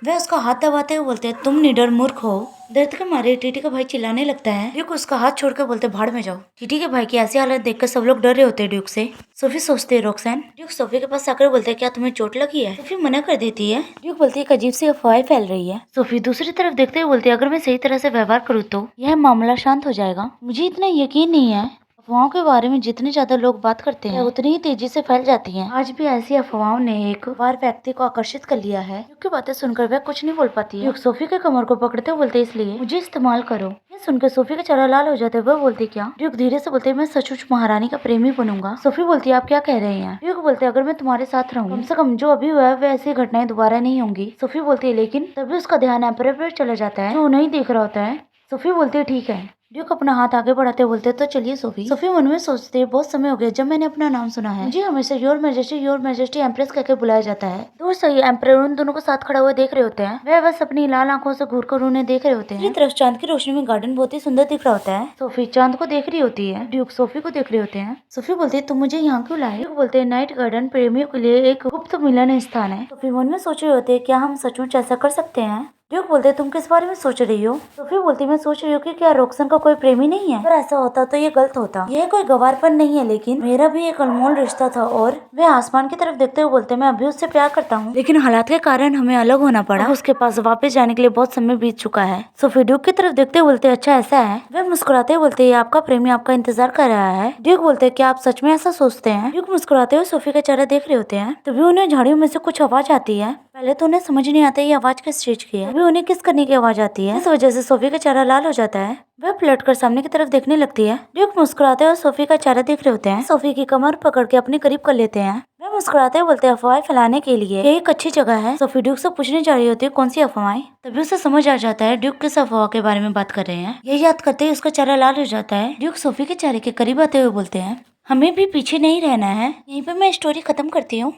वह उसका हाथ दबाते हुए बोलते हैं, तुम निडर मूर्ख हो। दर्द के मारे टीटी का भाई चिल्लाने लगता है। ड्यूक उसका हाथ छोड़कर बोलते, भाड़ में जाओ। टीटी के भाई की ऐसी हालत देखकर सब लोग डर रहे होते हैं ड्यूक से। सोफी सोचती है, रोक्सैन। ड्यूक सोफी के पास आकर बोलते हैं, क्या तुम्हें चोट लगी है? सोफी मना कर देती है। ड्यूक बोलती है, एक अजीब सी अफवाह फैल रही है। सोफी दूसरी तरफ देखते हुए बोलती है, अगर मैं सही तरह से व्यवहार करूँ तो यह मामला शांत हो जाएगा। मुझे इतना यकीन नहीं है। अफवाहों के बारे में जितने ज्यादा लोग बात करते हैं उतनी ही तेजी से फैल जाती हैं। आज भी ऐसी अफवाहों ने एक बार व्यक्ति को आकर्षित कर लिया है। क्योंकि बातें सुनकर वह कुछ नहीं बोल पाती है। सोफी के कमर को पकड़ते हुए बोलते, इसलिए मुझे इस्तेमाल करो। ये सुनकर सोफी का चेहरा लाल हो जाता है। वह बोलती, क्या? ड्यूक धीरे से बोलते, मैं सचमुच महारानी का प्रेमी बनूंगा। सोफी बोलती है, आप क्या कह रहे हैं? ड्यूक बोलते, अगर मैं तुम्हारे साथ रहूं, कम से कम जो अभी हुआ है वह ऐसी घटनाएं दोबारा नहीं होंगी। सोफी बोलती है, लेकिन तभी उसका ध्यान एम्परर पर चला जाता है जो नहीं देख रहा होता है। सोफी बोलती है, ठीक है। ड्यूक अपना हाथ आगे बढ़ाते बोलते, तो चलिए सोफी। सोफी मन में सोचते, बहुत समय हो गया जब मैंने अपना नाम सुना है। मुझे हमेशा योर मैजेस्टी एम्प्रेस कहकर बुलाया जाता है। दोस्त सही एम्परर उन दोनों को साथ खड़ा हुआ देख रहे होते हैं। वह बस अपनी लाल आंखों से घूरकर उन्हें देख रहे होते हैं। तरफ चांद की रोशनी में गार्डन बहुत ही सुंदर दिख रहा होता है। सोफी चांद को देख रही होती है। ड्यूक सोफी को देख रहे होते हैं। सोफी बोलती है, तुम मुझे यहाँ क्यों लाए? ड्यूक बोलते हैं, नाइट गार्डन प्रेमियों के लिए एक गुप्त मिलन स्थान है। सोफी मन में सोच रहे होते हैं, क्या हम सचमुच ऐसा कर सकते हैं? ड्यूक बोलते, तुम किस बारे में सोच रही हो? सोफी बोलती, मैं सोच रही हूँ कि क्या रोक्सन का कोई प्रेमी नहीं है? अगर ऐसा होता तो ये गलत होता। यह कोई गवारपन नहीं है, लेकिन मेरा भी एक अनमोल रिश्ता था। और वे आसमान की तरफ देखते हुए बोलते, मैं अभी उससे प्यार करता हूँ, लेकिन हालात के कारण हमें अलग होना पड़ा। उसके पास वापस जाने के लिए बहुत समय बीत चुका है। सोफी ड्यूक की तरफ देखते हुए बोलते, अच्छा ऐसा है? वे मुस्कुराते हुए बोलते, आपका प्रेमी आपका इंतजार कर रहा है। ड्यूक बोलते, क्या आप सच में ऐसा सोचते हैं? ड्यूक मुस्कुराते हुए सोफी का चेहरा देख रहे होते हैं। तभी उन्हें झाड़ियों में से कुछ आवाज आती है। पहले तो उन्हें समझ नहीं आता ये आवाज किस चीज की है। अभी उन्हें किस करने की आवाज आती है। इस वजह से सोफी का चेहरा लाल हो जाता है। वह पलटकर सामने की तरफ देखने लगती है। ड्यूक मुस्कुराते हुए सोफी का चेहरा देख रहे होते हैं। सोफी की कमर पकड़ के अपने करीब कर लेते हैं। वह मुस्कुराते हुए बोलते हैं, अफवाहें फैलाने के लिए ये एक अच्छी जगह है। सोफी ड्यूक से पूछने जा रही होती है, कौन सी अफवाहें? तभी उसे समझ आ जाता है ड्यूक किस अफवाह के बारे में बात कर रहे हैं। ये याद करते ही उसका चेहरा लाल हो जाता है। ड्यूक सोफी के चेहरे के करीब आते हुए बोलते हैं, हमें भी पीछे नहीं रहना है। यहीं पे मैं स्टोरी खत्म करती हूँ।